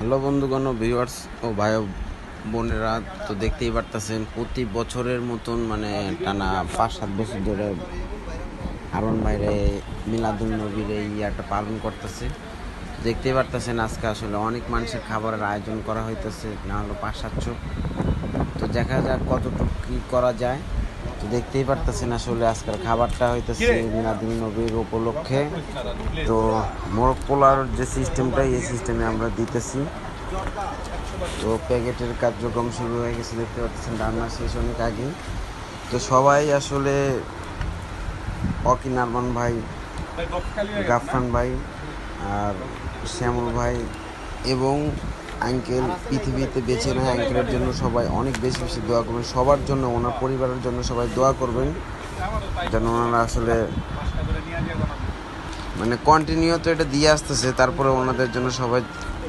Hello বন্ধুগণ, viewers ও ভাই বোনেরা, তো দেখতেই পারতেছেন প্রতি বছরের মতন টানা 5-7 বছর ধরে হারুন ভাইরে মিলাদুল নবীর এই ইয়াটা পালন করতেছে। দেখতেই পারতেছেন আজকে আসলে অনেক মানুষের খাবারের আয়োজন করা হইতেছে, না হলো 500-700। তো দেখা যাক কতটুকু কী করা যায়। তো দেখতেই পারতেছেন আসলে আজকের খাবারটা হইতেছে মিলাদুল নবীর উপলক্ষে। তো মোরগ পোলার যে সিস্টেমটা, এই সিস্টেমে আমরা দিতেছি। তো প্যাকেটের কার্যক্রম শুরু হয়ে গেছে, দেখতে পাচ্ছেন রান্না শেষ অনেক আগে। তো সবাই আসলে অকিন আরমান ভাই, গাফফান ভাই আর শ্যামল ভাই এবং আঙ্কেল পৃথিবীতে বেঁচে নেয়, আঙ্কেলের জন্য সবাই অনেক বেশি বেশি দোয়া করবেন। সবার জন্য, ওনার পরিবারের জন্য সবাই দোয়া করবেন যেন ওনারা আসলে কন্টিনিউ তো এটা দিয়ে আসতেছে, তারপরে ওনাদের জন্য সবাই